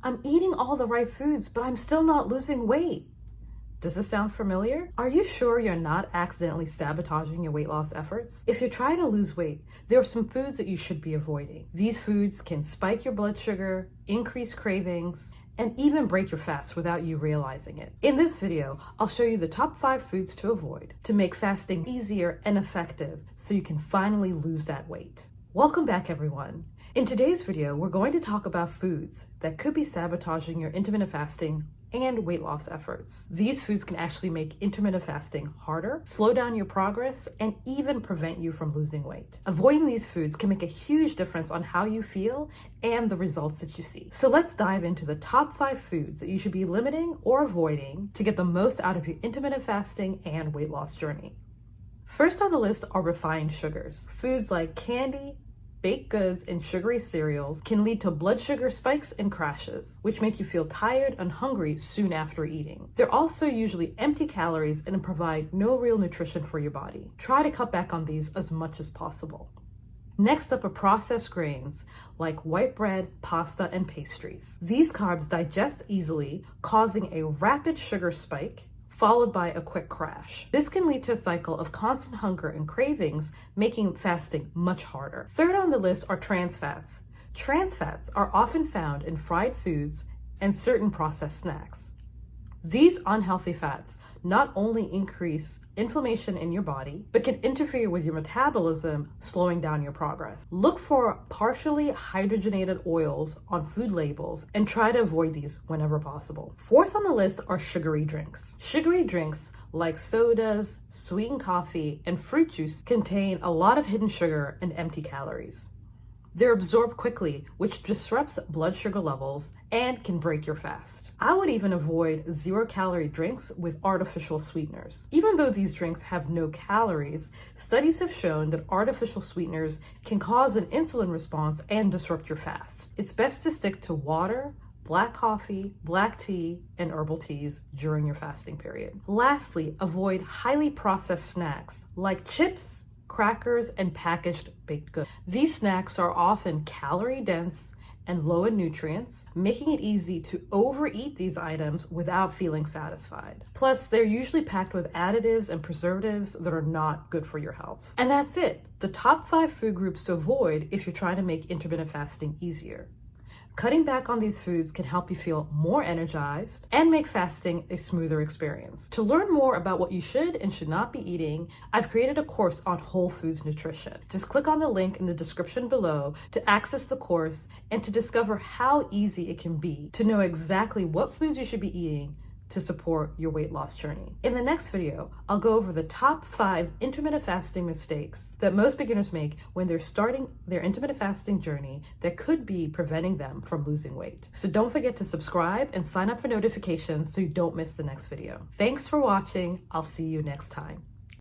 I'm eating all the right foods, but I'm still not losing weight. Does this sound familiar? Are you sure you're not accidentally sabotaging your weight loss efforts? If you're trying to lose weight, there are some foods that you should be avoiding. These foods can spike your blood sugar, increase cravings, and even break your fast without you realizing it. In this video, I'll show you the top 5 foods to avoid to make fasting easier and effective so you can finally lose that weight. Welcome back, everyone. In today's video, we're going to talk about foods that could be sabotaging your intermittent fasting and weight loss efforts. These foods can actually make intermittent fasting harder, slow down your progress, and even prevent you from losing weight. Avoiding these foods can make a huge difference on how you feel and the results that you see. So let's dive into the top 5 foods that you should be limiting or avoiding to get the most out of your intermittent fasting and weight loss journey. First on the list are refined sugars. Foods like candy, baked goods, and sugary cereals can lead to blood sugar spikes and crashes, which make you feel tired and hungry soon after eating. They're also usually empty calories and provide no real nutrition for your body. Try to cut back on these as much as possible. Next up are processed grains like white bread, pasta, and pastries. These carbs digest easily, causing a rapid sugar spike, followed by a quick crash. This can lead to a cycle of constant hunger and cravings, making fasting much harder. Third on the list are trans fats. Trans fats are often found in fried foods and certain processed snacks. These unhealthy fats not only increase inflammation in your body, but can interfere with your metabolism, slowing down your progress. Look for partially hydrogenated oils on food labels and try to avoid these whenever possible. Fourth on the list are sugary drinks. Sugary drinks like sodas, sweetened coffee, and fruit juice contain a lot of hidden sugar and empty calories. They're absorbed quickly, which disrupts blood sugar levels and can break your fast. I would even avoid 0-calorie drinks with artificial sweeteners. Even though these drinks have no calories, studies have shown that artificial sweeteners can cause an insulin response and disrupt your fast. It's best to stick to water, black coffee, black tea, and herbal teas during your fasting period. Lastly, avoid highly processed snacks like chips, crackers, and packaged baked goods. These snacks are often calorie dense and low in nutrients, making it easy to overeat these items without feeling satisfied. Plus, they're usually packed with additives and preservatives that are not good for your health. And that's it, the top 5 food groups to avoid if you're trying to make intermittent fasting easier. Cutting back on these foods can help you feel more energized and make fasting a smoother experience. To learn more about what you should and should not be eating, I've created a course on whole foods nutrition. Just click on the link in the description below to access the course and to discover how easy it can be to know exactly what foods you should be eating to support your weight loss journey. In the next video, I'll go over the top 5 intermittent fasting mistakes that most beginners make when they're starting their intermittent fasting journey that could be preventing them from losing weight. So don't forget to subscribe and sign up for notifications so you don't miss the next video. Thanks for watching. I'll see you next time.